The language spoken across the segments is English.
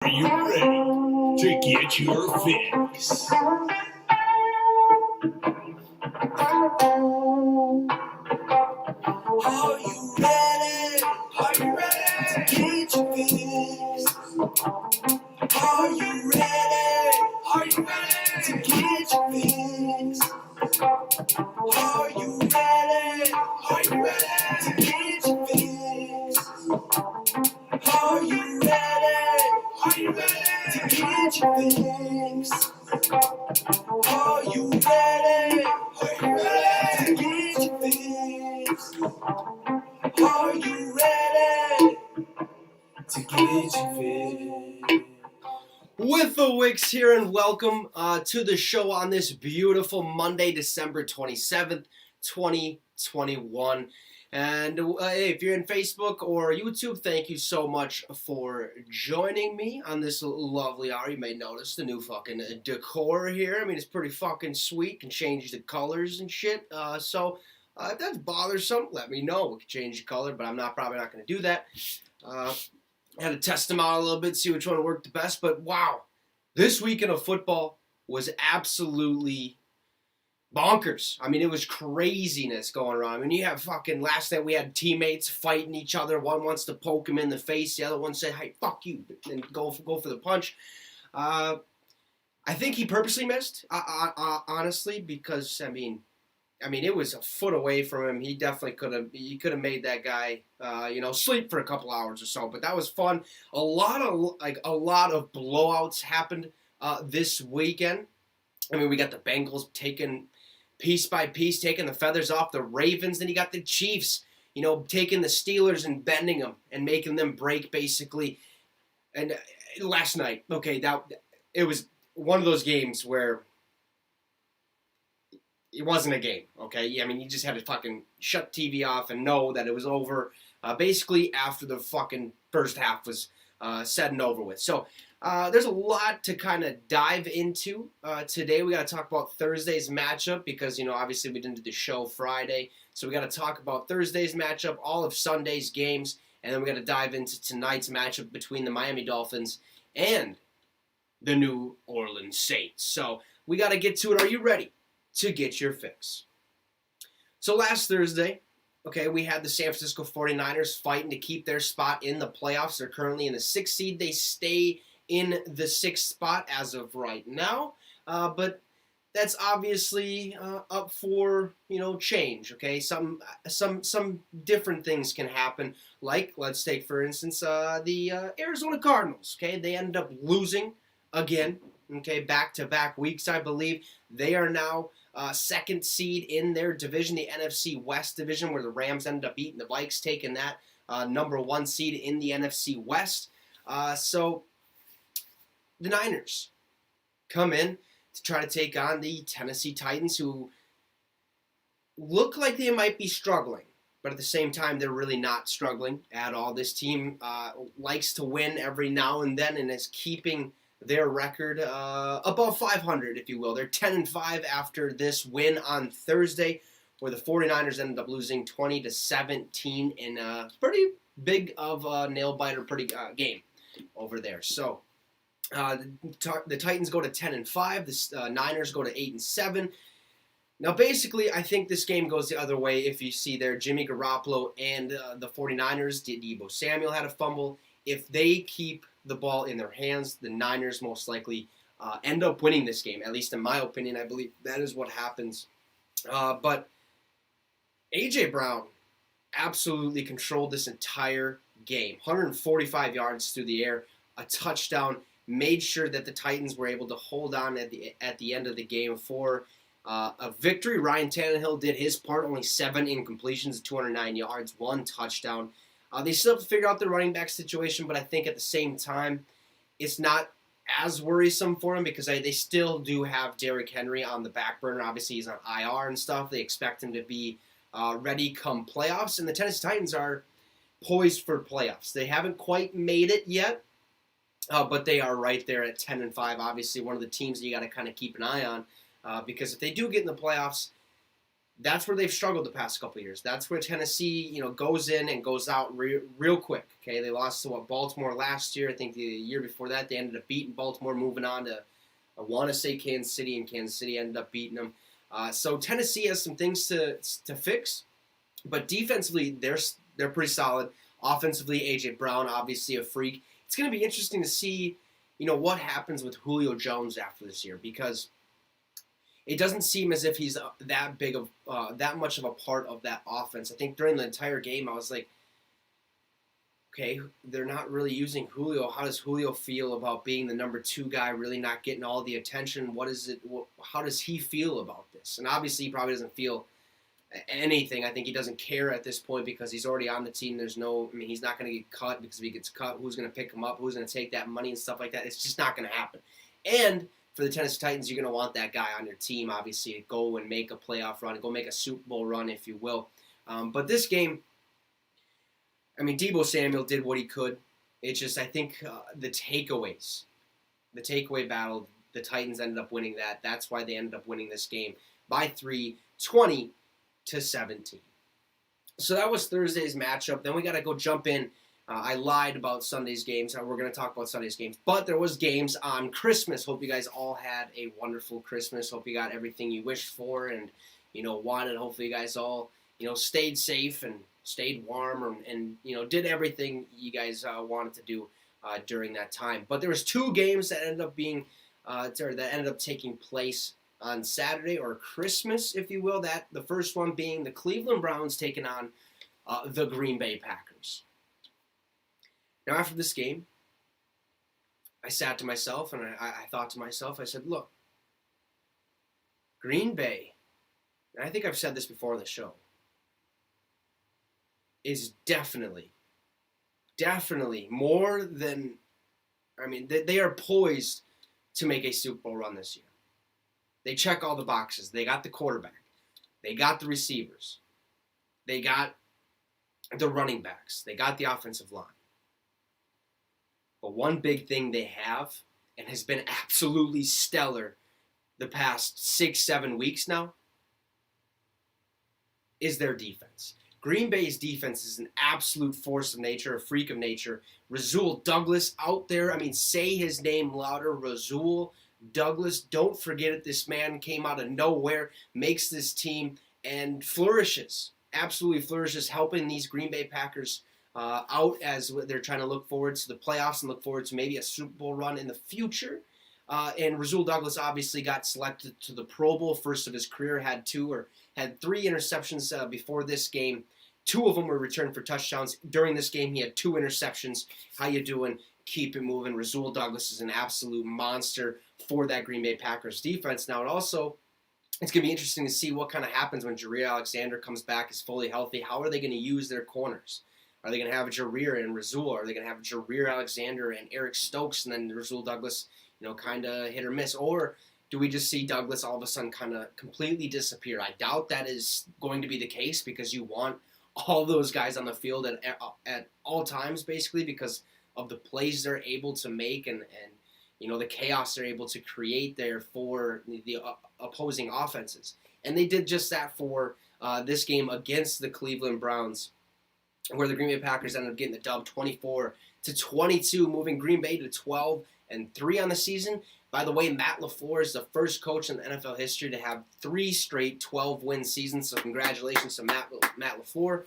Are you ready to get your fix? Are you ready? Are you ready to get your fix? Are you ready? Are you ready to get your fix? Are you ready? Are you ready to get your fix? Are you ready? Are you ready to get your fix? Are you ready? Are you ready to get your fix? Are you ready to get your fix? With the Wicks here, and welcome to the show on this beautiful Monday, December 27th, 2021. And hey, if you're in Facebook or YouTube, thank you so much for joining me on this lovely hour. You may notice the new fucking decor here. I mean, it's pretty fucking sweet. Can change the colors and shit. So if that's bothersome, let me know. We can change the color, but I'm probably not going to do that. Had to test them out a little bit, see which one worked the best. But wow, this weekend of football was absolutely bonkers. I mean, it was craziness going around. I mean, you have fucking, last night we had teammates fighting each other. One wants to poke him in the face. The other one said, hey, fuck you, and go for the punch. I think he purposely missed, honestly, because, I mean, it was a foot away from him. He definitely could have made that guy, sleep for a couple hours or so. But that was fun. A lot of blowouts happened this weekend. I mean, we got the Bengals taking piece by piece, taking the feathers off the Ravens. Then you got the Chiefs, taking the Steelers and bending them and making them break basically. And last night, okay, it was one of those games where it wasn't a game, okay? I mean, you just had to fucking shut TV off and know that it was over basically after the fucking first half was said and over with. So there's a lot to kind of dive into today. We got to talk about Thursday's matchup because, obviously we didn't do the show Friday. So we got to talk about Thursday's matchup, all of Sunday's games, and then we got to dive into tonight's matchup between the Miami Dolphins and the New Orleans Saints. So we got to get to it. Are you ready to get your fix? So last Thursday, okay, we had the San Francisco 49ers fighting to keep their spot in the playoffs. They're currently in the 6th seed. They stay in the 6th spot as of right now, but that's obviously up for change. Okay, some different things can happen. Like, let's take for instance the Arizona Cardinals. Okay, they ended up losing again. Okay, back-to-back weeks, I believe. They are now 2nd seed in their division, the NFC West division, where the Rams ended up beating the Vikes, taking that number 1 seed in the NFC West. So the Niners come in to try to take on the Tennessee Titans, who look like they might be struggling, but at the same time, they're really not struggling at all. This team likes to win every now and then and is keeping their record above 500, if you will. They're 10-5 after this win on Thursday, where the 49ers ended up losing 20-17 in a pretty big of a nail-biter game over there. So the Titans go to 10-5. The Niners go to 8-7. Now, basically, I think this game goes the other way. If you see there, Jimmy Garoppolo and the 49ers, Deebo Samuel had a fumble. If they keep the ball in their hands, the Niners most likely end up winning this game. At least in my opinion, I believe that is what happens. But A.J. Brown absolutely controlled this entire game. 145 yards through the air, a touchdown, made sure that the Titans were able to hold on at the end of the game for a victory. Ryan Tannehill did his part, only 7 incompletions, 209 yards, 1 touchdown. They still have to figure out the running back situation, but I think at the same time, it's not as worrisome for them because they still do have Derrick Henry on the back burner. Obviously, he's on IR and stuff. They expect him to be ready come playoffs, and the Tennessee Titans are poised for playoffs. They haven't quite made it yet, but they are right there at 10-5. Obviously, one of the teams that you got to kind of keep an eye on because if they do get in the playoffs, that's where they've struggled the past couple of years. That's where Tennessee, goes in and goes out real quick. Okay, they lost to Baltimore last year. I think the year before that they ended up beating Baltimore, moving on to I want to say Kansas City, and Kansas City ended up beating them. So Tennessee has some things to fix, but defensively they're pretty solid. Offensively, A.J. Brown, obviously a freak. It's going to be interesting to see, what happens with Julio Jones after this year, because it doesn't seem as if he's that much of a part of that offense. I think during the entire game, I was like, okay, they're not really using Julio. How does Julio feel about being the number 2 guy, really not getting all the attention? How does he feel about this? And obviously, he probably doesn't feel anything. I think he doesn't care at this point because he's already on the team. He's not going to get cut, because if he gets cut, who's going to pick him up? Who's going to take that money and stuff like that? It's just not going to happen. And for the Tennessee Titans, you're going to want that guy on your team, obviously, to go and make a playoff run, go make a Super Bowl run, if you will. But this game, Deebo Samuel did what he could. It's just, I think, the takeaway battle, the Titans ended up winning that. That's why they ended up winning this game by 3, 20-17. So that was Thursday's matchup. Then we got to go jump in. I lied about Sunday's games. We're going to talk about Sunday's games. But there was games on Christmas. Hope you guys all had a wonderful Christmas. Hope you got everything you wished for and, wanted. Hopefully you guys all, stayed safe and stayed warm and did everything you guys wanted to do during that time. But there was 2 games that ended up taking place on Saturday, or Christmas, if you will. That the first one being the Cleveland Browns taking on the Green Bay Packers. Now, after this game, I sat to myself and I thought to myself, I said, look, Green Bay, and I think I've said this before on the show, is definitely more than, they are poised to make a Super Bowl run this year. They check all the boxes. They got the quarterback. They got the receivers. They got the running backs. They got the offensive line. But one big thing they have, and has been absolutely stellar the past 6-7 weeks now, is their defense. Green Bay's defense is an absolute force of nature, a freak of nature. Rasul Douglas out there, say his name louder, Rasul Douglas. Don't forget it. This man came out of nowhere, makes this team, and flourishes, absolutely flourishes, helping these Green Bay Packers out as they're trying to look forward to the playoffs and look forward to maybe a Super Bowl run in the future. And Rasul Douglas obviously got selected to the Pro Bowl, first of his career, had 3 interceptions before this game. 2 of them were returned for touchdowns. During this game, he had 2 interceptions. How you doing? Keep it moving. Rasul Douglas is an absolute monster for that Green Bay Packers defense. Now, it's going to be interesting to see what kind of happens when Jareer Alexander comes back, is fully healthy. How are they going to use their corners? Are they going to have Jareer and Rasul? Are they going to have Jareer Alexander and Eric Stokes, and then Rasul Douglas, kind of hit or miss? Or do we just see Douglas all of a sudden kind of completely disappear? I doubt that is going to be the case, because you want all those guys on the field at all times, basically, because of the plays they're able to make and the chaos they're able to create there for the opposing offenses. And they did just that for this game against the Cleveland Browns, where the Green Bay Packers ended up getting the dub 24-22, moving Green Bay to 12-3 on the season. By the way, Matt LaFleur is the first coach in the NFL history to have 3 straight 12-win seasons, so congratulations to Matt LaFleur.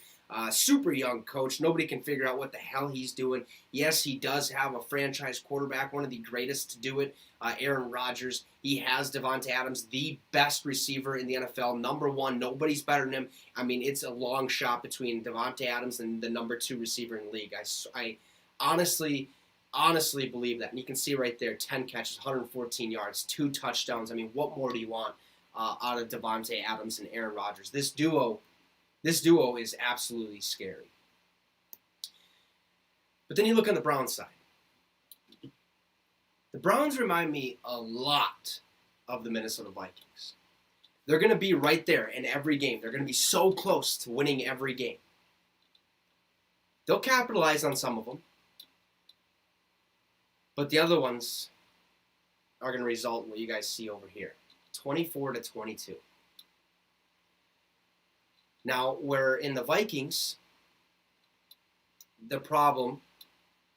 Super young coach. Nobody can figure out what the hell he's doing. Yes, he does have a franchise quarterback, one of the greatest to do it, Aaron Rodgers. He has Devontae Adams, the best receiver in the NFL, number 1. Nobody's better than him. It's a long shot between Devontae Adams and the number 2 receiver in the league. I honestly believe that. And you can see right there, 10 catches, 114 yards, 2 touchdowns. What more do you want out of Devontae Adams and Aaron Rodgers? This duo is absolutely scary. But then you look on the Browns side. The Browns remind me a lot of the Minnesota Vikings. They're going to be right there in every game. They're going to be so close to winning every game. They'll capitalize on some of them. But the other ones are going to result in what you guys see over here. 24-22. Now, where in the Vikings, the problem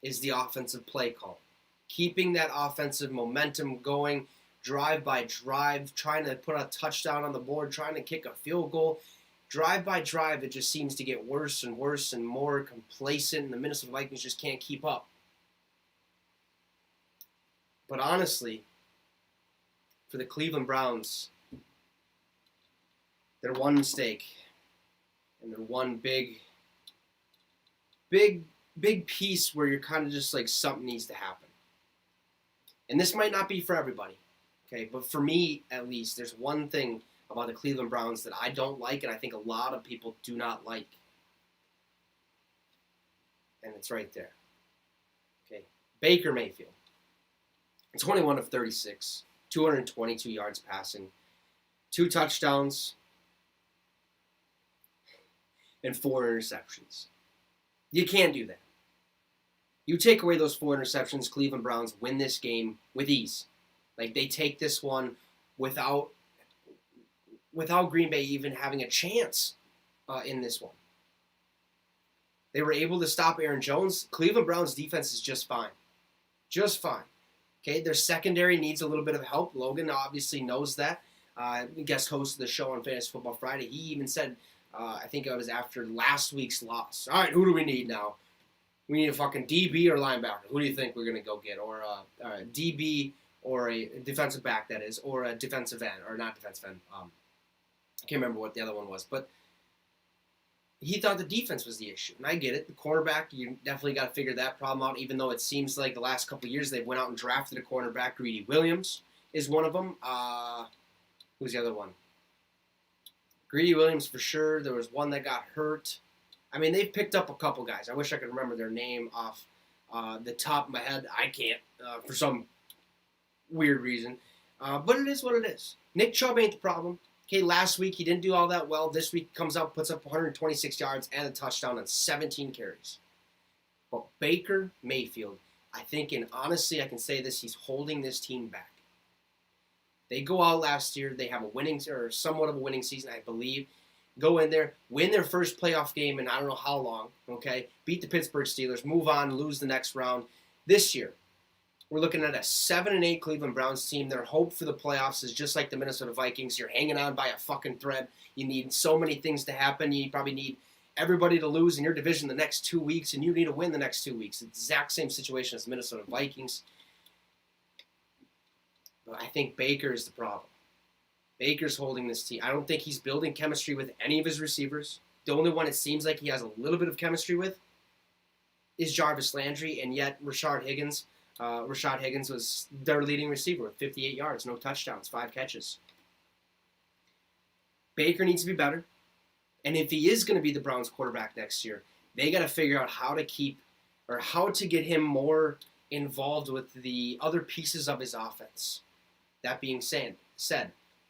is the offensive play call. Keeping that offensive momentum going, drive by drive, trying to put a touchdown on the board, trying to kick a field goal. Drive by drive, it just seems to get worse and worse and more complacent, and the Minnesota Vikings just can't keep up. But honestly, for the Cleveland Browns, their one mistake and their one big piece where you're kind of just like something needs to happen. And this might not be for everybody, okay? But for me, at least, there's one thing about the Cleveland Browns that I don't like, and I think a lot of people do not like. And it's right there. Okay, Baker Mayfield. 21 of 36, 222 yards passing, 2 touchdowns, and 4 interceptions. You can't do that. You take away those 4 interceptions, Cleveland Browns win this game with ease. Like, they take this one without Green Bay even having a chance in this one. They were able to stop Aaron Jones. Cleveland Browns defense is just fine. Just fine. Okay, their secondary needs a little bit of help. Logan obviously knows that. Guest host of the show on Fantasy Football Friday. He even said, I think it was after last week's loss, all right, who do we need now? We need a fucking DB or linebacker. Who do you think we're going to go get? Or a DB or a defensive back, that is, or a defensive end, or not defensive end. I can't remember what the other one was. But he thought the defense was the issue. And I get it. The quarterback, you definitely got to figure that problem out, even though it seems like the last couple of years they went out and drafted a cornerback. Greedy Williams is one of them. Who's the other one? Greedy Williams for sure. There was one that got hurt. I mean, they've picked up a couple guys. I wish I could remember their name off the top of my head. I can't for some weird reason. But it is what it is. Nick Chubb ain't the problem. Okay, last week he didn't do all that well. This week comes out, puts up 126 yards and a touchdown on 17 carries. But Baker Mayfield, I think, and honestly I can say this, he's holding this team back. They go out last year. They have a winning, or somewhat of a winning season, I believe. Go in there, win their first playoff game in I don't know how long, okay? Beat the Pittsburgh Steelers, move on, lose the next round. This year, we're looking at a 7-8 Cleveland Browns team. Their hope for the playoffs is just like the Minnesota Vikings. You're hanging on by a fucking thread. You need so many things to happen. You probably need everybody to lose in your division the next 2 weeks, and you need to win the next 2 weeks. Exact same situation as the Minnesota Vikings. But I think Baker is the problem. Baker's holding this team. I don't think he's building chemistry with any of his receivers. The only one it seems like he has a little bit of chemistry with is Jarvis Landry, and yet Rashad Higgins was their leading receiver with 58 yards, no touchdowns, 5 catches. Baker needs to be better, and if he is going to be the Browns quarterback next year, they got to figure out how to get him more involved with the other pieces of his offense. That being said,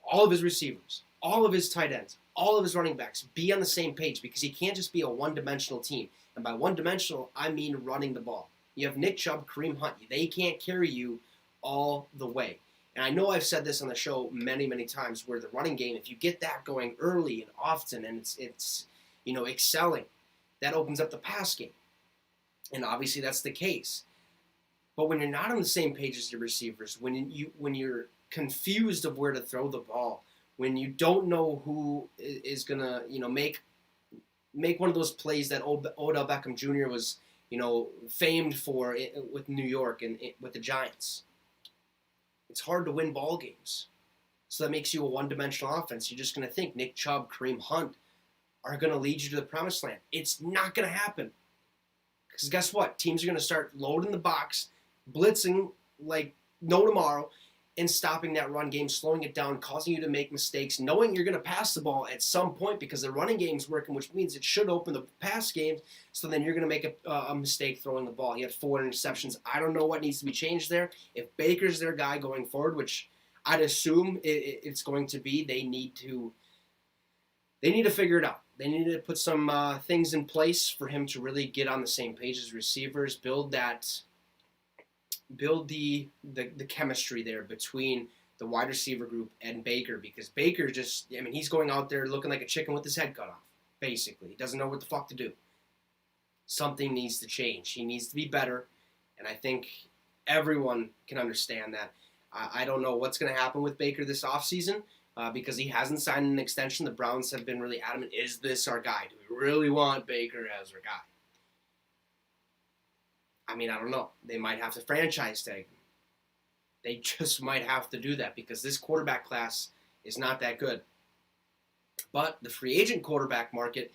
all of his receivers, all of his tight ends, all of his running backs be on the same page, because he can't just be a one-dimensional team. And by one-dimensional, I mean running the ball. You have Nick Chubb, Kareem Hunt. They can't carry you all the way. And I know I've said this on the show many, many times, where the running game, if you get that going early and often, and it's excelling, that opens up the pass game. And obviously that's the case. But when you're not on the same page as your receivers, when you're confused of where to throw the ball, when you don't know who is gonna make one of those plays that Odell Beckham Jr. was famed for with New York and with the Giants, it's hard to win ball games. So that makes you a one-dimensional offense. You're just gonna think Nick Chubb, Kareem Hunt are gonna lead you to the promised land. It's not gonna happen, because guess what? Teams are gonna start loading the box, blitzing like no tomorrow, and stopping that run game, slowing it down, causing you to make mistakes, knowing you're going to pass the ball at some point because the running game's working, which means it should open the pass game, so then you're going to make a mistake throwing the ball. He had 4 interceptions. I don't know what needs to be changed there. If Baker's their guy going forward, which I'd assume it's going to be, they need to figure it out. They need to put some things in place for him to really get on the same page as receivers, build the chemistry there between the wide receiver group and Baker, because Baker he's going out there looking like a chicken with his head cut off. basically. He doesn't know what the fuck to do. Something needs to change. He needs to be better, and I think everyone can understand that. I don't know what's going to happen with Baker this offseason because he hasn't signed an extension. The Browns have been really adamant, is this our guy? Do we really want Baker as our guy? I mean, I don't know. They might have to franchise tag him. They just might have to do that because this quarterback class is not that good. But the free agent quarterback market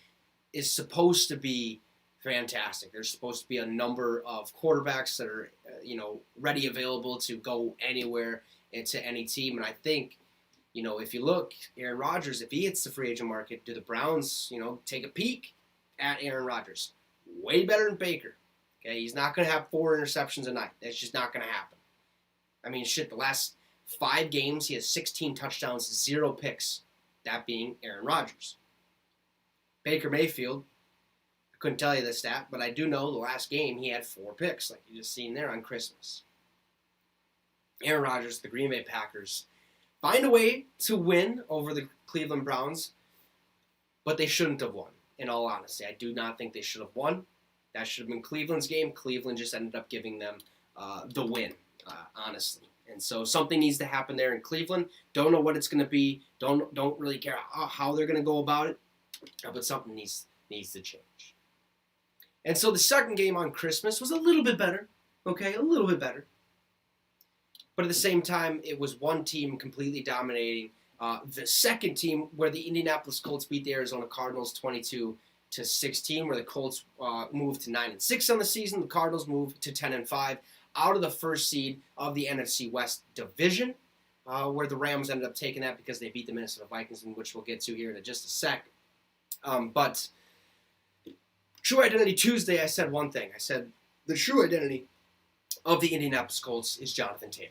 is supposed to be fantastic. There's supposed to be a number of quarterbacks that are, ready, available to go anywhere into any team. And I think, if you look, Aaron Rodgers, if he hits the free agent market, do the Browns, take a peek at Aaron Rodgers? Way better than Baker. Okay, he's not going to have 4 interceptions a night. That's just not going to happen. I mean, shit, the last 5 games, he has 16 touchdowns, 0 picks. That being Aaron Rodgers. Baker Mayfield, I couldn't tell you the stat, but I do know the last game he had 4 picks, like you just seen there on Christmas. Aaron Rodgers, the Green Bay Packers, find a way to win over the Cleveland Browns, but they shouldn't have won, in all honesty. I do not think they should have won. That should have been Cleveland's game. Cleveland just ended up giving them the win, honestly. And so something needs to happen there in Cleveland. Don't know what it's going to be. Don't really care how they're going to go about it. But something needs to change. And so the second game on Christmas was a little bit better. Okay, a little bit better. But at the same time, it was one team completely dominating. The second team, where the Indianapolis Colts beat the Arizona Cardinals 22-16, where the Colts moved to 9-6 on the season. The Cardinals moved to 10-5. Out of the first seed of the NFC West division, where the Rams ended up taking that because they beat the Minnesota Vikings, which we'll get to here in just a sec. But True Identity Tuesday, I said one thing. I said the true identity of the Indianapolis Colts is Jonathan Taylor.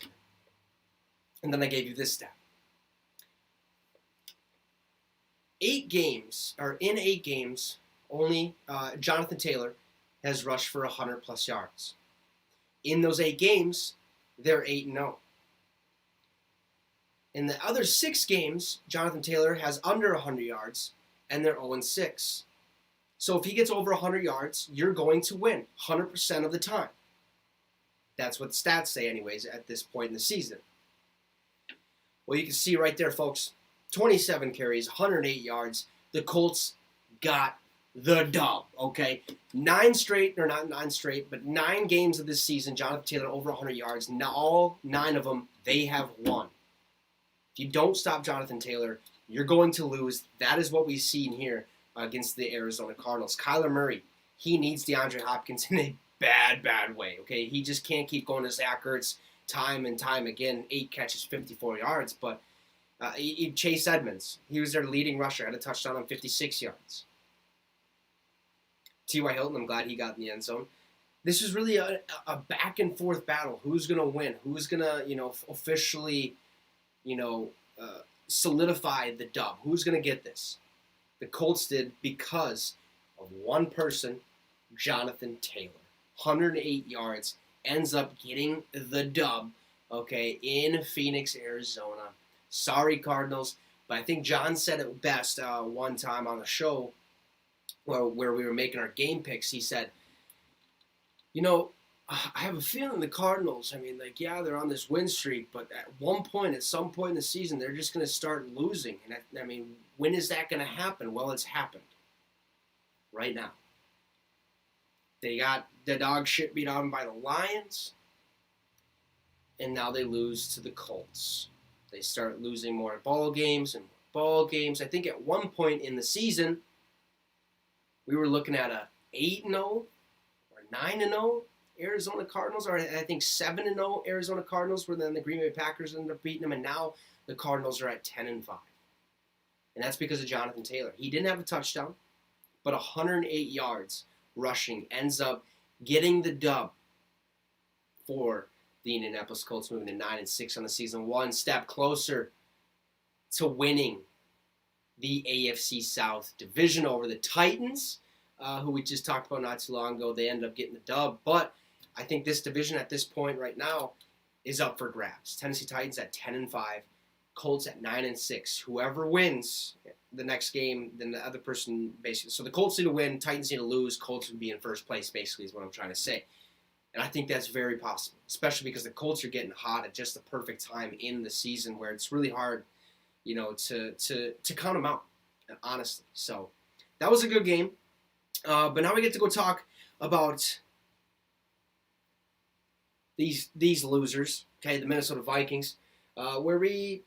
And then I gave you this stat. In 8 games, only Jonathan Taylor has rushed for 100-plus yards. In those 8 games, they're 8-0. In the other 6 games, Jonathan Taylor has under 100 yards, and they're 0-6. So if he gets over 100 yards, you're going to win 100% of the time. That's what stats say anyways at this point in the season. Well, you can see right there, folks, 27 carries, 108 yards. The Colts got the dub, okay? 9 games of this season, Jonathan Taylor over 100 yards. Now, all 9 of them, they have won. If you don't stop Jonathan Taylor, you're going to lose. That is what we've seen here against the Arizona Cardinals. Kyler Murray, he needs DeAndre Hopkins in a bad way, okay? He just can't keep going to Zach Ertz time and time again. 8 catches, 54 yards, but Chase Edmonds, he was their leading rusher, had a touchdown on 56 yards. T.Y. Hilton, I'm glad he got in the end zone. This is really a back and forth battle. Who's going to win? Who's going to, officially, solidify the dub? Who's going to get this? The Colts did because of one person, Jonathan Taylor. 108 yards, ends up getting the dub, okay, in Phoenix, Arizona. Sorry, Cardinals, but I think John said it best one time on the show where we were making our game picks. He said, I have a feeling the Cardinals, they're on this win streak, but at some point in the season, they're just going to start losing. And when is that going to happen? Well, it's happened right now. They got the dog shit beat on by the Lions, and now they lose to the Colts. They start losing more ball games. I think at one point in the season, we were looking at a 8-0 or 9-0 Arizona Cardinals, or I think 7-0 Arizona Cardinals, where then the Green Bay Packers ended up beating them, and now the Cardinals are at 10-5. And that's because of Jonathan Taylor. He didn't have a touchdown, but 108 yards rushing ends up getting the dub for the Indianapolis Colts, moving to 9-6 on the season, one step closer to winning the AFC South division over the Titans, who we just talked about not too long ago. They ended up getting the dub, but I think this division at this point right now is up for grabs. Tennessee Titans at 10-5, Colts at 9-6. Whoever wins the next game, then the other person basically. So the Colts need to win, Titans need to lose, Colts would be in first place, basically, is what I'm trying to say. And I think that's very possible, especially because the Colts are getting hot at just the perfect time in the season where it's really hard, to count them out, honestly. So that was a good game. But now we get to go talk about these losers, okay, the Minnesota Vikings, where we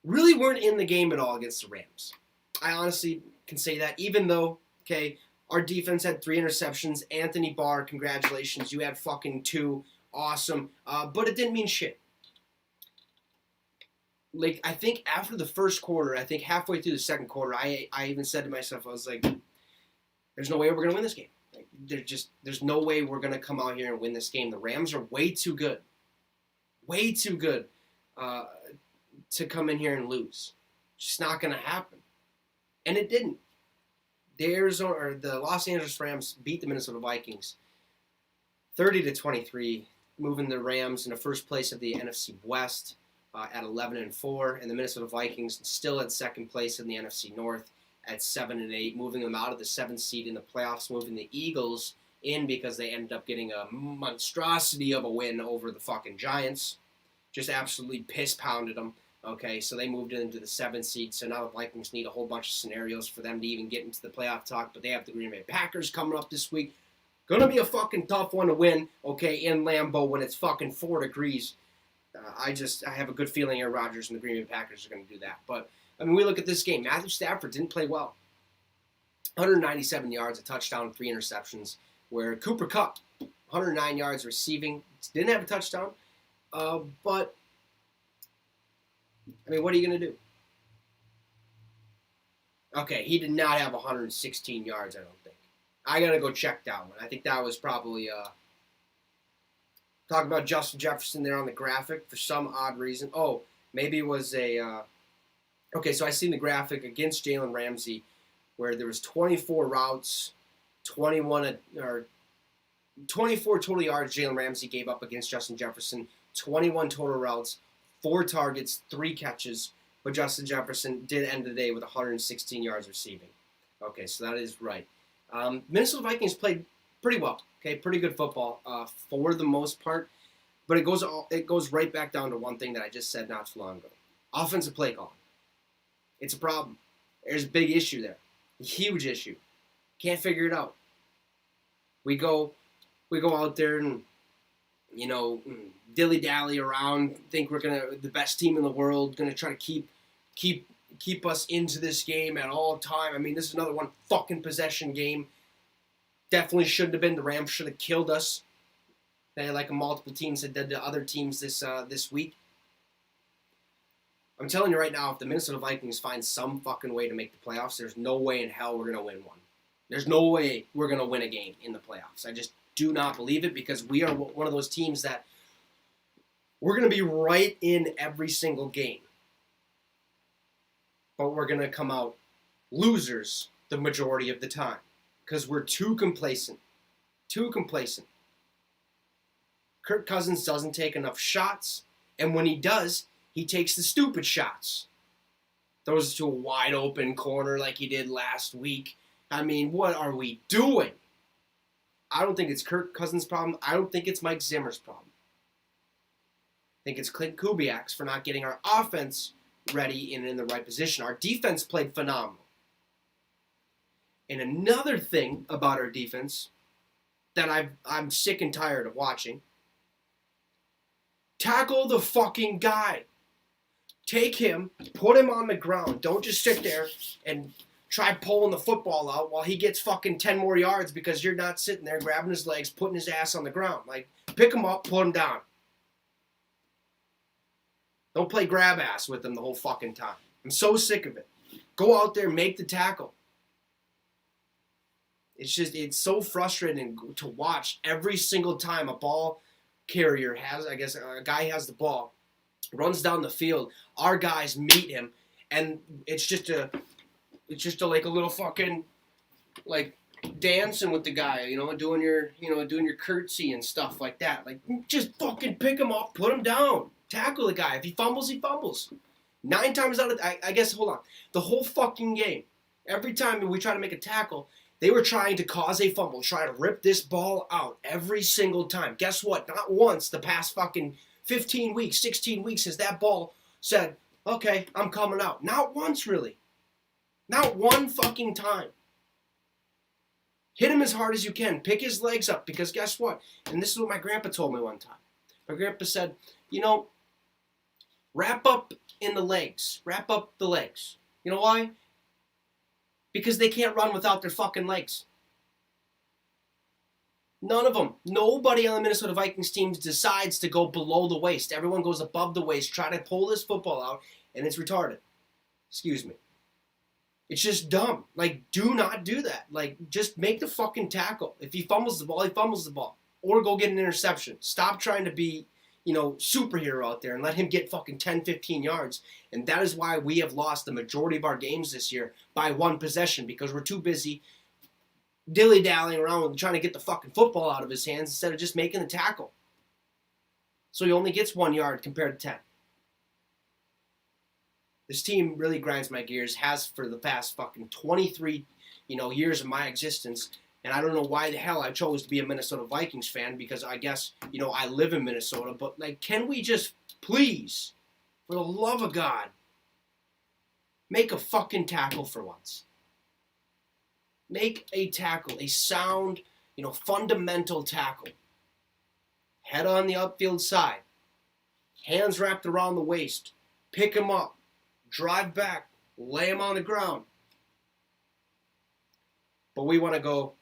really weren't in the game at all against the Rams. I honestly can say that, even though, okay, our defense had 3 interceptions. Anthony Barr, congratulations, you had fucking 2. Awesome. But it didn't mean shit. Like, I think after the first quarter, I think halfway through the second quarter, I even said to myself, I was like, there's no way we're going to win this game. Like, there's no way we're going to come out here and win this game. The Rams are way too good. Way too good to come in here and lose. Just not going to happen. And it didn't. The Los Angeles Rams beat the Minnesota Vikings 30-23, moving the Rams in the first place of the NFC West at 11-4, and the Minnesota Vikings still at second place in the NFC North at 7-8, moving them out of the 7th seed in the playoffs, moving the Eagles in because they ended up getting a monstrosity of a win over the fucking Giants. Just absolutely piss-pounded them. Okay, so they moved into the 7th seed, so now the Vikings need a whole bunch of scenarios for them to even get into the playoff talk, but they have the Green Bay Packers coming up this week. Gonna be a fucking tough one to win, okay, in Lambeau when it's fucking 4 degrees. I have a good feeling Aaron Rodgers and the Green Bay Packers are going to do that. But, I mean, we look at this game. Matthew Stafford didn't play well. 197 yards, a touchdown, 3 interceptions, where Cooper Kupp, 109 yards receiving, didn't have a touchdown, but I mean, what are you going to do? Okay, he did not have 116 yards, I don't think. I got to go check that one. I think that was probably, talk about Justin Jefferson there on the graphic for some odd reason. Oh, maybe it was okay, so I seen the graphic against Jalen Ramsey where there was 24 routes, 24 total yards Jalen Ramsey gave up against Justin Jefferson, 21 total routes, 4 targets, 3 catches, but Justin Jefferson did end the day with 116 yards receiving. Okay, so that is right. Minnesota Vikings played pretty well. Okay, pretty good football for the most part, but it goes right back down to one thing that I just said not too long ago: offensive play calling. It's a problem. There's a big issue there, a huge issue. Can't figure it out. We go out there and dilly-dally around, think we're the best team in the world, gonna try to keep us into this game at all time. I mean, this is another one fucking possession game. Definitely shouldn't have been. The Rams should have killed us. Like multiple teams had done to other teams this week. I'm telling you right now, if the Minnesota Vikings find some fucking way to make the playoffs, there's no way in hell we're going to win one. There's no way we're going to win a game in the playoffs. I just do not believe it, because we are one of those teams that we're going to be right in every single game. But we're going to come out losers the majority of the time, because we're too complacent. Too complacent. Kirk Cousins doesn't take enough shots, and when he does, he takes the stupid shots. Throws to a wide open corner like he did last week. I mean, what are we doing? I don't think it's Kirk Cousins' problem. I don't think it's Mike Zimmer's problem. I think it's Clint Kubiak's for not getting our offense ready and in the right position. Our defense played phenomenal. And another thing about our defense that I'm sick and tired of watching: tackle the fucking guy. Take him, put him on the ground. Don't just sit there and try pulling the football out while he gets fucking 10 more yards because you're not sitting there grabbing his legs, putting his ass on the ground. Like, pick him up, put him down. Don't play grab ass with him the whole fucking time. I'm so sick of it. Go out there, make the tackle. It's so frustrating to watch every single time a ball carrier a guy has the ball, runs down the field, our guys meet him, and it's just a little fucking, like, dancing with the guy, doing your curtsy and stuff like that. Like, just fucking pick him up, put him down. Tackle the guy. If he fumbles, he fumbles. 9 times out of, I guess, hold on. The whole fucking game, every time we try to make a tackle, they were trying to cause a fumble, try to rip this ball out every single time. Guess what? Not once the past fucking 15 weeks, 16 weeks has that ball said, okay, I'm coming out. Not once, really. Not one fucking time. Hit him as hard as you can. Pick his legs up, because guess what? And this is what my grandpa told me one time. My grandpa said, wrap up in the legs. Wrap up the legs. You know why? Because they can't run without their fucking legs. None of them. Nobody on the Minnesota Vikings team decides to go below the waist. Everyone goes above the waist, try to pull this football out, and it's retarded. Excuse me. It's just dumb. Like, do not do that. Like, just make the fucking tackle. If he fumbles the ball, he fumbles the ball. Or go get an interception. Stop trying to be, superhero out there and let him get fucking 10, 15 yards. And that is why we have lost the majority of our games this year by one possession, because we're too busy dilly-dallying around with trying to get the fucking football out of his hands instead of just making the tackle. So he only gets 1 yard compared to 10. This team really grinds my gears, has for the past fucking 23, years of my existence. And I don't know why the hell I chose to be a Minnesota Vikings fan, because I guess, I live in Minnesota. But, can we just please, for the love of God, make a fucking tackle for once? Make a tackle, a sound, fundamental tackle. Head on the upfield side. Hands wrapped around the waist. Pick him up. Drive back, lay him on the ground. But we want to go,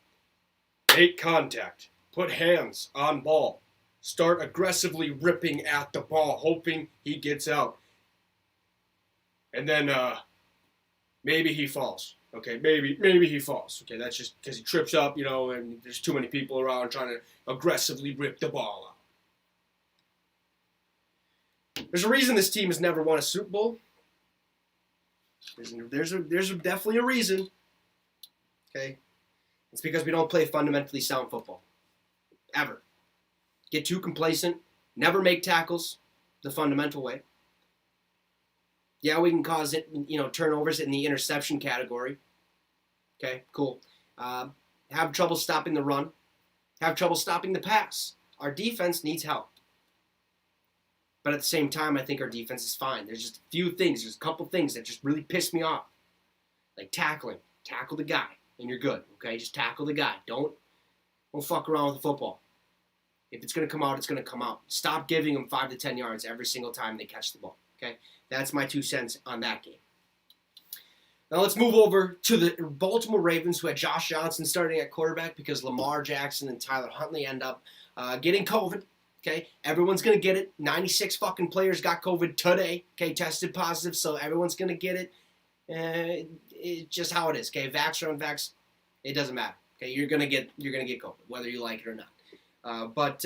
make contact, put hands on ball, start aggressively ripping at the ball, hoping he gets out. And then maybe he falls. Okay, maybe he falls. Okay, that's just because he trips up, and there's too many people around trying to aggressively rip the ball out. There's a reason this team has never won a Super Bowl. There's definitely a reason. Okay? It's because we don't play fundamentally sound football. Ever. Get too complacent. Never make tackles the fundamental way. Yeah, we can cause it, turnovers in the interception category. Okay, cool. Have trouble stopping the run. Have trouble stopping the pass. Our defense needs help. But at the same time, I think our defense is fine. There's just a few things. There's a couple things that just really piss me off. Like tackling. Tackle the guy, and you're good. Okay, just tackle the guy. Don't fuck around with the football. If it's going to come out, it's going to come out. Stop giving them 5 to 10 yards every single time they catch the ball. Okay, that's my 2 cents on that game. Now let's move over to the Baltimore Ravens, who had Josh Johnson starting at quarterback because Lamar Jackson and Tyler Huntley end up getting COVID. Okay, everyone's going to get it. 96 fucking players got COVID today. Okay, tested positive, so everyone's going to get it. It's just how it is. Okay, vax or unvax, it doesn't matter. Okay, you're going to get COVID, whether you like it or not. But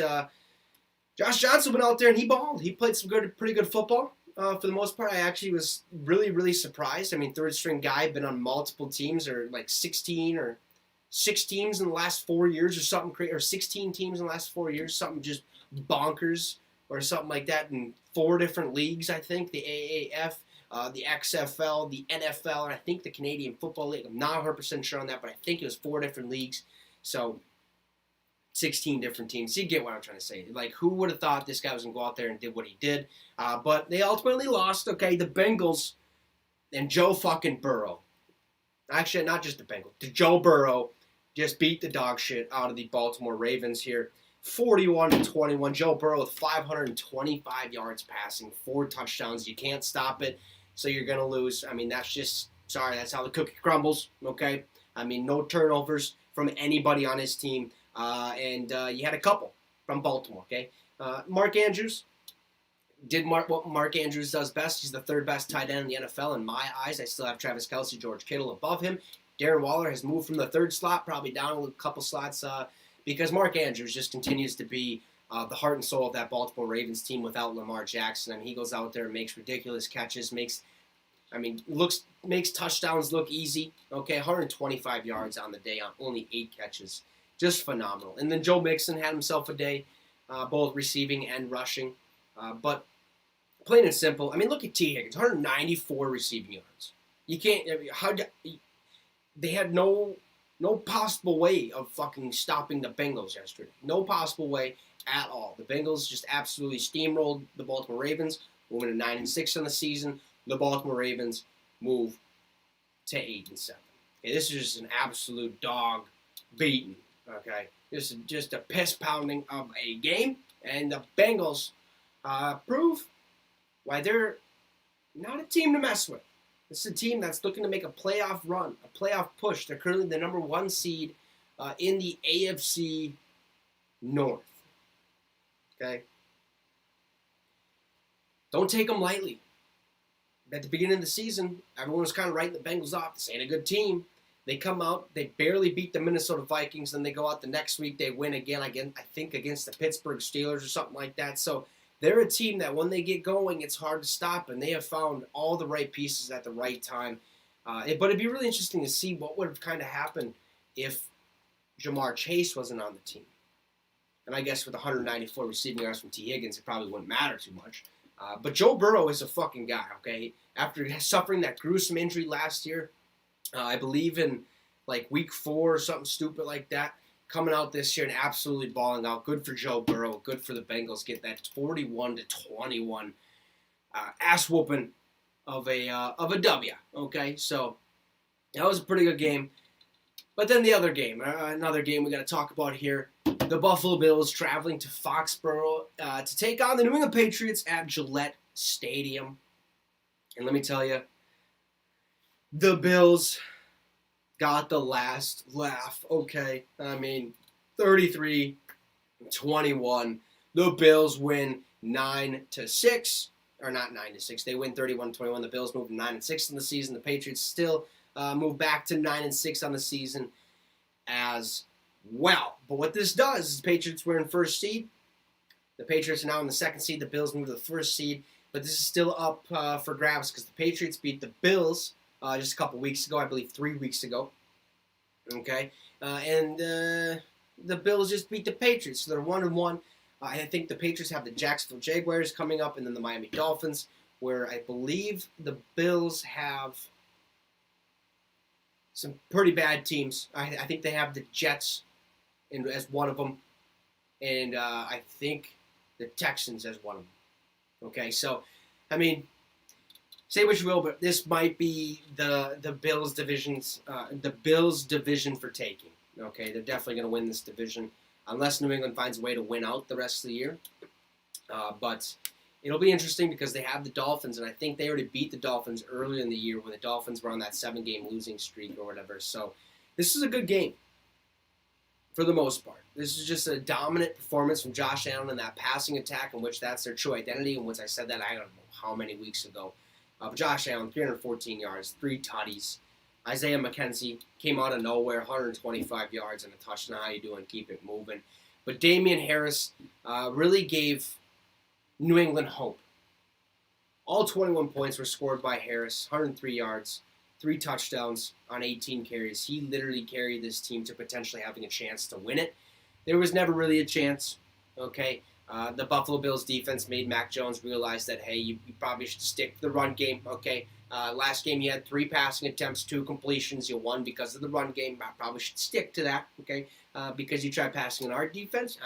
Josh Johnson went out there and he balled. He played some pretty good football. For the most part, I actually was really, really surprised. I mean, third-string guy, been on multiple teams, or like 16 or 6 teams in the last 4 years or something crazy, or 16 teams in the last 4 years, something just bonkers or something like that in 4 different leagues, I think. The AAF, the XFL, the NFL, and I think the Canadian Football League. I'm not 100% sure on that, but I think it was 4 different leagues. So 16 different teams. You get what I'm trying to say. Like, who would have thought this guy was going to go out there and did what he did? But they ultimately lost. Okay, the Bengals and Joe fucking Burrow. Actually, not just the Bengals. Joe Burrow just beat the dog shit out of the Baltimore Ravens here. 41-21. Joe Burrow with 525 yards passing, 4 touchdowns. You can't stop it, so you're going to lose. I mean, that's just, sorry, that's how the cookie crumbles, okay? I mean, no turnovers from anybody on his team. And you had a couple from Baltimore, okay? Mark Andrews did what Mark Andrews does best. He's the 3rd best tight end in the NFL in my eyes. I still have Travis Kelce, George Kittle above him. Darren Waller has moved from the 3rd slot, probably down a couple slots, because Mark Andrews just continues to be the heart and soul of that Baltimore Ravens team without Lamar Jackson. I mean, he goes out there and makes ridiculous catches, makes touchdowns look easy. Okay, 125 yards on the day on only 8 catches. Just phenomenal. And then Joe Mixon had himself a day, both receiving and rushing. But Plain and simple. I mean, look at T. Higgins, 194 receiving yards. You can't. They had no possible way of fucking stopping the Bengals yesterday. No possible way at all. The Bengals just absolutely steamrolled the Baltimore Ravens, moving to 9-6 on the season. The Baltimore Ravens move to 8-7. Okay, this is just an absolute dog beating. Okay, this is just a piss pounding of a game, and the Bengals prove why they're not a team to mess with. This is a team that's looking to make a playoff run, a playoff push. They're currently the number 1 seed in the AFC North. Okay? Don't take them lightly. At the beginning of the season, everyone was kind of writing the Bengals off. This ain't a good team. They come out, they barely beat the Minnesota Vikings, then they go out the next week, they win again, I think against the Pittsburgh Steelers or something like that. So they're a team that when they get going, it's hard to stop, and they have found all the right pieces at the right time. But it'd be really interesting to see what would have kind of happened if Jamar Chase wasn't on the team. And I guess with 194 receiving yards from T. Higgins, it probably wouldn't matter too much. But Joe Burrow is a fucking guy, okay? After suffering that gruesome injury last year, I believe in like week 4 or something stupid like that, coming out this year and absolutely balling out. Good for Joe Burrow. Good for the Bengals. Get that 41-21 ass whooping of a W. Okay, so that was a pretty good game. But then the other game, another game we got to talk about here. The Buffalo Bills traveling to Foxborough to take on the New England Patriots at Gillette Stadium. And let me tell you, the Bills got the last laugh, okay? I mean, 33-21. The Bills win 9-6. Or not 9-6. They win 31-21. The Bills move to 9-6 in the season. The Patriots still move back to 9-6 on the season as well. But what this does is the Patriots were in first seed. The Patriots are now in the second seed. The Bills move to the first seed. But this is still up for grabs because the Patriots beat the Bills just a couple weeks ago, I believe 3 weeks ago. Okay? And the Bills just beat the Patriots. So they're 1-1. I think the Patriots have the Jacksonville Jaguars coming up and then the Miami Dolphins, where I believe the Bills have some pretty bad teams. I think they have the Jets as one of them, and I think the Texans as one of them. Okay, so, I mean, say what you will, but this might be the Bills division for taking. Okay, they're definitely going to win this division unless New England finds a way to win out the rest of the year. But it'll be interesting because they have the Dolphins, and I think they already beat the Dolphins earlier in the year when the Dolphins were on that 7-game losing streak or whatever. So this is a good game for the most part. This is just a dominant performance from Josh Allen in that passing attack, in which that's their true identity, in which I said that I don't know how many weeks ago. But Josh Allen, 314 yards, 3 tutties. Isaiah McKenzie came out of nowhere, 125 yards and a touchdown. How you doing? Keep it moving. But Damian Harris really gave New England hope. All 21 points were scored by Harris, 103 yards, 3 touchdowns on 18 carries. He literally carried this team to potentially having a chance to win it. There was never really a chance, okay? The Buffalo Bills defense made Mac Jones realize that, hey, you probably should stick to the run game, okay? Last game you had 3 passing attempts, 2 completions. You won because of the run game. I probably should stick to that, okay? Because you tried passing in our defense?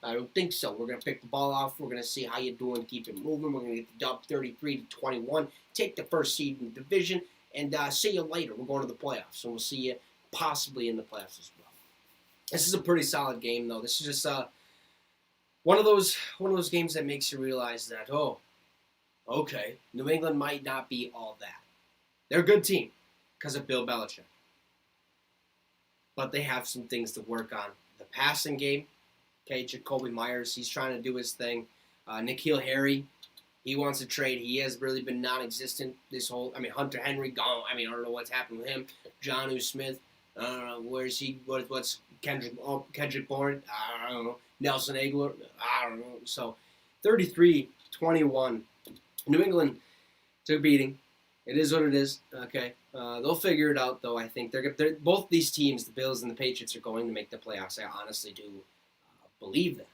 I don't think so. We're going to pick the ball off. We're going to see how you're doing. Keep it moving. We're going to get the dub 33-21. Take the first seed in the division. And see you later. We're going to the playoffs. So we'll see you possibly in the playoffs as well. This is a pretty solid game, though. This is just one of those games that makes you realize that, oh, okay, New England might not be all that. They're a good team because of Bill Belichick. But they have some things to work on. The passing game, okay, Jacoby Myers, he's trying to do his thing. N'Keal Harry, he wants to trade. He has really been non-existent Hunter Henry, gone. I don't know what's happened with him. Jonnu Smith, I don't know, where's he, what's Kendrick Bourne, I don't know. Nelson Aguilar, I don't know. So, 33-21. New England took a beating. It is what it is. Okay, they'll figure it out, though. I think they're both these teams, the Bills and the Patriots, are going to make the playoffs. I honestly do believe that.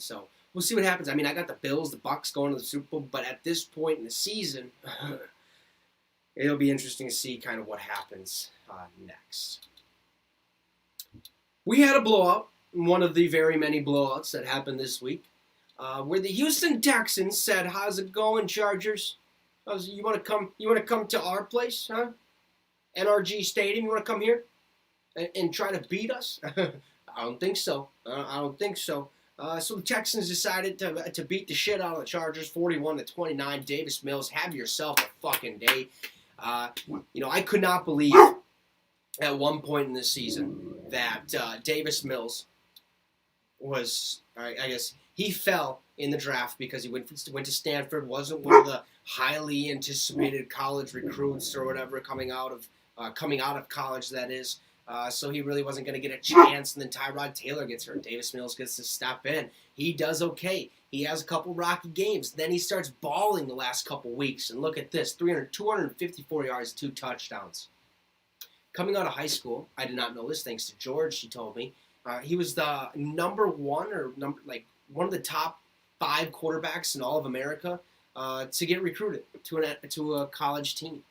So we'll see what happens. I mean, I got the Bills, the Bucks going to the Super Bowl, but at this point in the season, it'll be interesting to see kind of what happens next. We had a blowout, one of the very many blowouts that happened this week, where the Houston Texans said, "How's it going, Chargers? You want to come to our place, huh? NRG Stadium. You want to come here and try to beat us?" I don't think so. I don't think so. So the Texans decided to beat the shit out of the Chargers, 41-29. Davis Mills, have yourself a fucking day. I could not believe at one point in this season that Davis Mills was, I guess, he fell in the draft because he went to Stanford, wasn't one of the highly anticipated college recruits or whatever coming out of college, that is. So he really wasn't going to get a chance, and then Tyrod Taylor gets hurt. Davis Mills gets to step in. He does okay. He has a couple rocky games. Then he starts balling the last couple weeks, and look at this, 254 yards, 2 touchdowns. Coming out of high school, I did not know this, thanks to George, she told me, he was the number one or one of the top 5 quarterbacks in all of America to get recruited to a college team.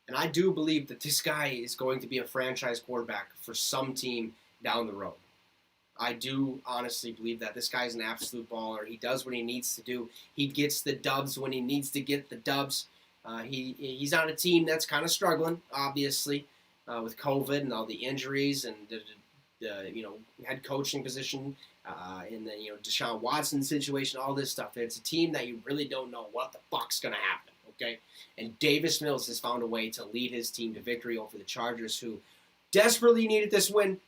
And I do believe that this guy is going to be a franchise quarterback for some team down the road. I do honestly believe that. This guy's an absolute baller. He does what he needs to do. He gets the dubs when he needs to get the dubs. He's on a team that's kind of struggling, obviously, with COVID and all the injuries and the head coaching position and the Deshaun Watson situation, all this stuff. It's a team that you really don't know what the fuck's going to happen. Okay, and Davis Mills has found a way to lead his team to victory over the Chargers, who desperately needed this win,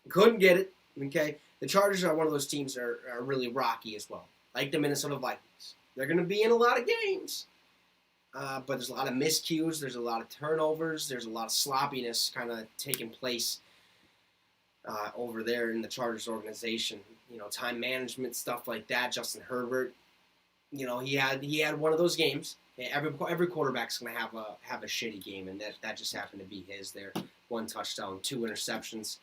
couldn't get it. Okay, the Chargers are one of those teams that are really rocky as well, like the Minnesota Vikings. They're going to be in a lot of games, but there's a lot of miscues, there's a lot of turnovers, there's a lot of sloppiness kind of taking place over there in the Chargers organization. Time management, stuff like that. Justin Herbert, he had one of those games. Every quarterback's going to have a shitty game, and that just happened to be his there. 1 touchdown, 2 interceptions.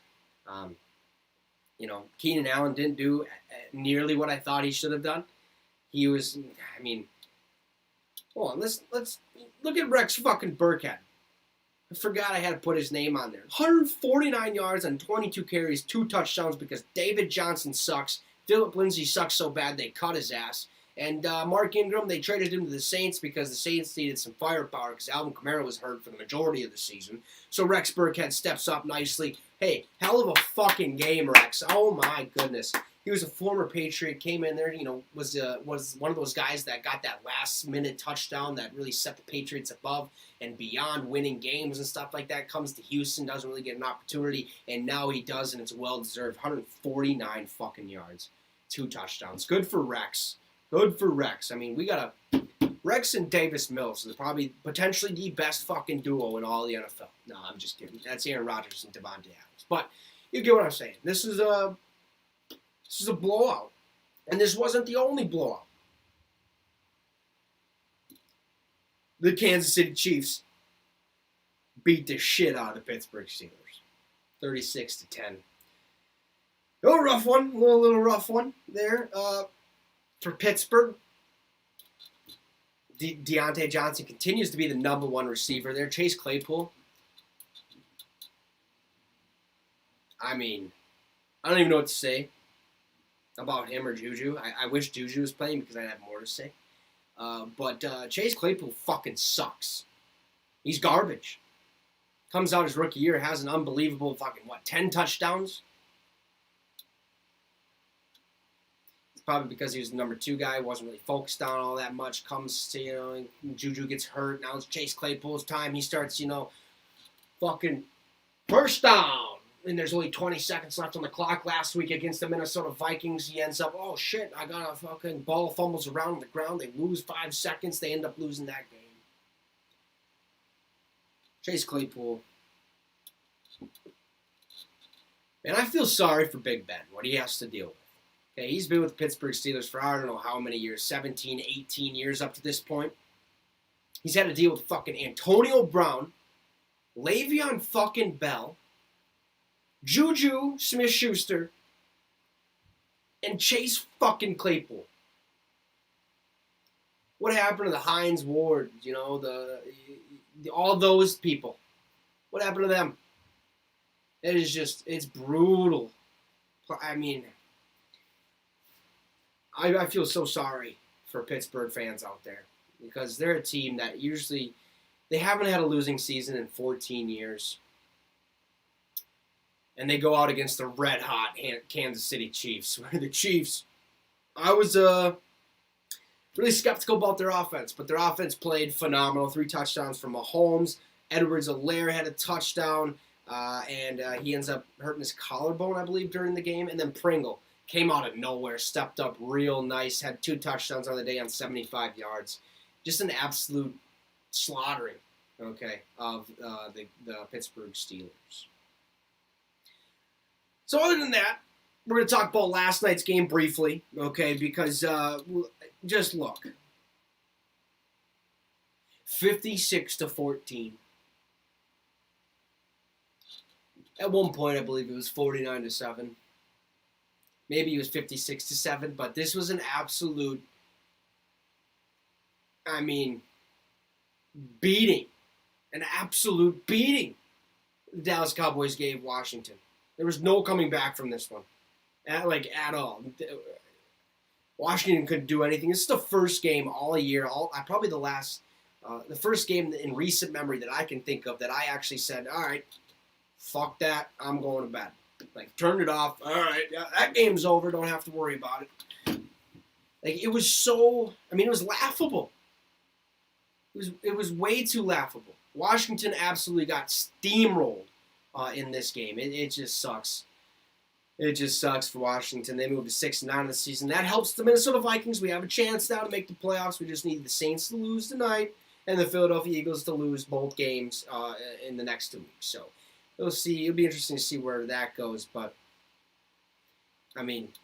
Keenan Allen didn't do nearly what I thought he should have done. He was, hold on, let's look at Rex fucking Burkhead. I forgot I had to put his name on there. 149 yards on 22 carries, 2 touchdowns because David Johnson sucks. Phillip Lindsay sucks so bad they cut his ass. And Mark Ingram, they traded him to the Saints because the Saints needed some firepower because Alvin Kamara was hurt for the majority of the season. So Rex Burkhead steps up nicely. Hey, hell of a fucking game, Rex. Oh, my goodness. He was a former Patriot, came in there, was one of those guys that got that last-minute touchdown that really set the Patriots above and beyond winning games and stuff like that. Comes to Houston, doesn't really get an opportunity, and now he does, and it's well-deserved. 149 fucking yards, 2 touchdowns. Good for Rex. Good for Rex. We got Rex and Davis Mills is probably potentially the best fucking duo in all the NFL. No, I'm just kidding. That's Aaron Rodgers and Devontae Adams. But you get what I'm saying. This is a blowout. And this wasn't the only blowout. The Kansas City Chiefs beat the shit out of the Pittsburgh Steelers. 36-10. A little rough one. A little rough one there. For Pittsburgh, Deontay Johnson continues to be the number 1 receiver there. Chase Claypool. I don't even know what to say about him or Juju. I wish Juju was playing because I'd have more to say. But Chase Claypool fucking sucks. He's garbage. Comes out his rookie year, has an unbelievable 10 touchdowns? Probably because he was the number 2 guy, wasn't really focused on all that much. Comes to, Juju gets hurt. Now it's Chase Claypool's time. He starts, fucking first down. And there's only 20 seconds left on the clock. Last week against the Minnesota Vikings, he ends up, oh shit, I got a fucking ball fumbles around on the ground. They lose 5 seconds. They end up losing that game. Chase Claypool. And I feel sorry for Big Ben, what he has to deal with. Okay, he's been with the Pittsburgh Steelers for I don't know how many years, 17, 18 years up to this point. He's had to deal with fucking Antonio Brown, Le'Veon fucking Bell, Juju Smith-Schuster, and Chase fucking Claypool. What happened to the Hines Ward? You know, all those people. What happened to them? It is just, it's brutal. I mean, I feel so sorry for Pittsburgh fans out there because they're a team that usually, they haven't had a losing season in 14 years. And they go out against the red-hot Kansas City Chiefs. The Chiefs, I was really skeptical about their offense, but their offense played phenomenal. 3 touchdowns from Mahomes. Edwards-Helaire had a touchdown, and he ends up hurting his collarbone, I believe, during the game. And then Pringle came out of nowhere, stepped up real nice, had 2 touchdowns on the day on 75 yards. Just an absolute slaughtering, okay, of the Pittsburgh Steelers. So other than that, we're going to talk about last night's game briefly, okay, because just look. 56-14. At one point, I believe it was 49-7. Maybe it was 56-7, but this was an absolute, beating. An absolute beating the Dallas Cowboys gave Washington. There was no coming back from this one. At all. Washington couldn't do anything. This is the first game all year, probably the first game in recent memory that I can think of that I actually said, all right, fuck that, I'm going to bed. Turned it off. All right, that game's over. Don't have to worry about it. It was so, it was laughable. It was way too laughable. Washington absolutely got steamrolled in this game. It just sucks. It just sucks for Washington. They moved to 6-9 this season. That helps the Minnesota Vikings. We have a chance now to make the playoffs. We just need the Saints to lose tonight and the Philadelphia Eagles to lose both games in the next 2 weeks. So we'll see. It'll be interesting to see where that goes. But,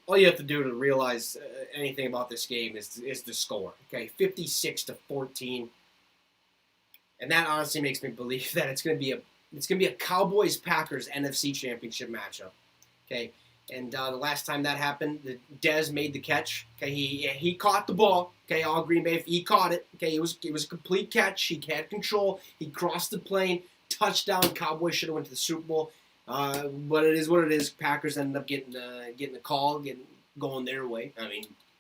all you have to do to realize anything about this game is the score. Okay, 56-14. And that honestly makes me believe that it's going to be a Cowboys-Packers NFC Championship matchup. Okay, and the last time that happened, Dez made the catch. Okay, he caught the ball. Okay, all Green Bay, he caught it. Okay, it was a complete catch. He had control. He crossed the plane, touchdown. Cowboys should have went to the Super Bowl. But it is what it is. Packers ended up getting the call, going their way.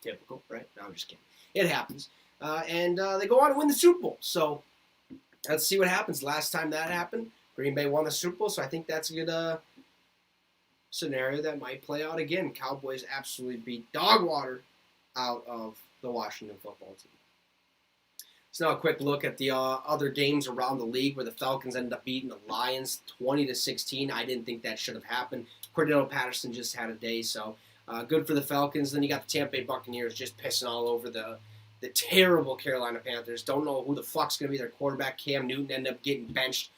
Typical, right? No, I'm just kidding. It happens, and they go on to win the Super Bowl. So let's see what happens. Last time that happened, Green Bay won the Super Bowl. So I think that's a good scenario that might play out again. Cowboys absolutely beat dog water out of the Washington football team. So now a quick look at the other games around the league where the Falcons ended up beating the Lions 20-16. I didn't think that should have happened. Cordell Patterson just had a day, so good for the Falcons. Then you got the Tampa Bay Buccaneers just pissing all over the terrible Carolina Panthers. Don't know who the fuck's going to be their quarterback. Cam Newton ended up getting benched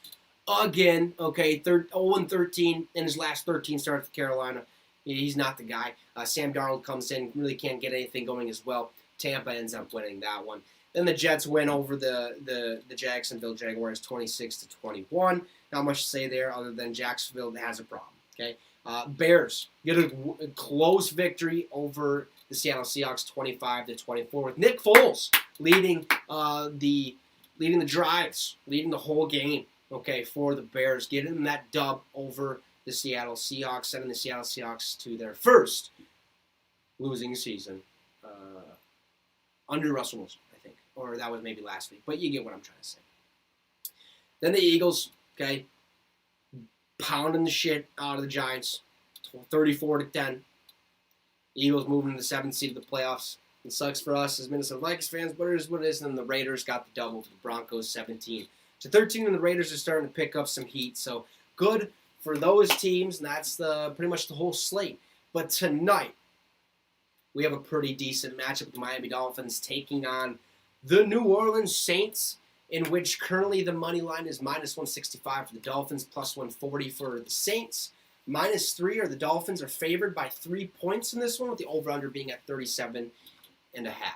again. Okay, 0-13 in his last 13 starts with Carolina. He's not the guy. Sam Darnold comes in, really can't get anything going as well. Tampa ends up winning that one. Then the Jets win over the Jacksonville Jaguars 26-21. Not much to say there other than Jacksonville has a problem. Okay, Bears get a close victory over the Seattle Seahawks 25-24 with Nick Foles leading the drives, leading the whole game. Okay, for the Bears, getting that dub over the Seattle Seahawks, sending the Seattle Seahawks to their first losing season under Russell Wilson, I think. Or that was maybe last week, but you get what I'm trying to say. Then the Eagles, okay, pounding the shit out of the Giants, 34-10. Eagles moving to the 7th seed of the playoffs. It sucks for us as Minnesota Vikings fans, but it is what it is. And then the Raiders got the double for the Broncos, 17-13, and the Raiders are starting to pick up some heat. So good for those teams, and that's pretty much the whole slate. But tonight, we have a pretty decent matchup with the Miami Dolphins taking on the New Orleans Saints, in which currently the money line is -165 for the Dolphins, +140 for the Saints. -3 or the Dolphins are favored by 3 points in this one, with the over-under being at 37.5.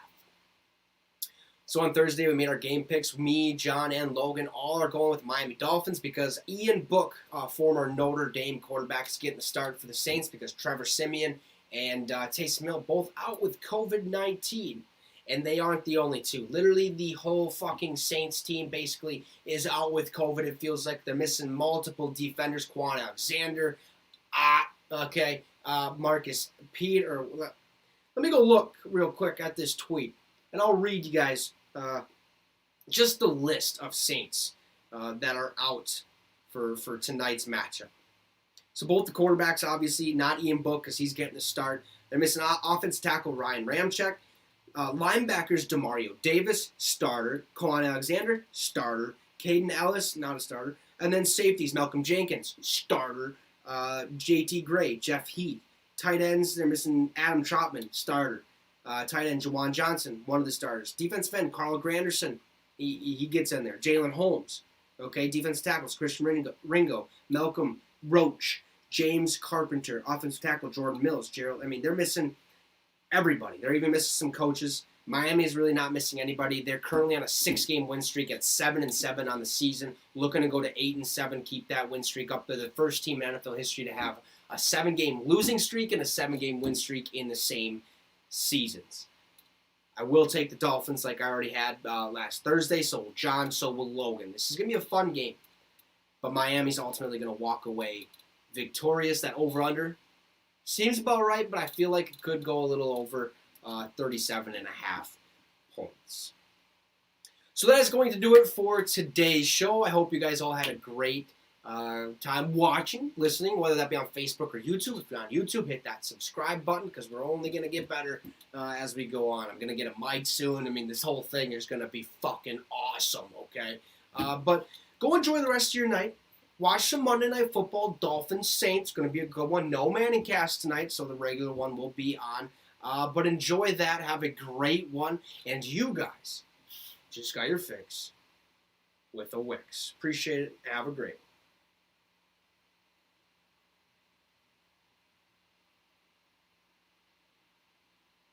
So on Thursday, we made our game picks. Me, John, and Logan all are going with Miami Dolphins because Ian Book, former Notre Dame quarterback, is getting the start for the Saints because Trevor Siemian and Taysom Hill both out with COVID-19. And they aren't the only two. Literally, the whole fucking Saints team basically is out with COVID. It feels like they're missing multiple defenders. Quan Alexander, Marcus Peter. Let me go look real quick at this tweet, and I'll read you guys just the list of Saints that are out for tonight's matchup. So both the quarterbacks, obviously, not Ian Book because he's getting a start. They're missing offensive tackle Ryan Ramczyk. Linebackers, Demario Davis, starter. Quan Alexander, starter. Caden Ellis, not a starter. And then safeties, Malcolm Jenkins, starter. JT Gray, Jeff Heath. Tight ends, they're missing Adam Trotman, starter. Tight end, Jawan Johnson, one of the starters. Defensive end, Carl Granderson, he gets in there. Jalen Holmes, okay. Defensive tackles, Christian Ringo, Malcolm Roach, James Carpenter. Offensive tackle, Jordan Mills, Gerald. I mean, they're missing everybody. They're even missing some coaches. Miami is really not missing anybody. They're currently on a 6-game win streak at 7-7 on the season, looking to go to 8-7, keep that win streak up. They're the first team in NFL history to have a 7-game losing streak and a 7-game win streak in the same seasons. I will take the Dolphins like I already had last Thursday. So will John, so will Logan. This is going to be a fun game, but Miami's ultimately going to walk away victorious. That over-under seems about right, but I feel like it could go a little over 37.5 points. So that is going to do it for today's show. I hope you guys all had a great time watching, listening, whether that be on Facebook or YouTube. If you're on YouTube, hit that subscribe button because we're only going to get better as we go on. I'm going to get a mic soon. I mean, this whole thing is going to be fucking awesome, okay? But go enjoy the rest of your night. Watch some Monday Night Football, Dolphins Saints. Going to be a good one. No Manning cast tonight, so the regular one will be on. But enjoy that. Have a great one. And you guys just got your fix with a Wicks. Appreciate it. Have a great one.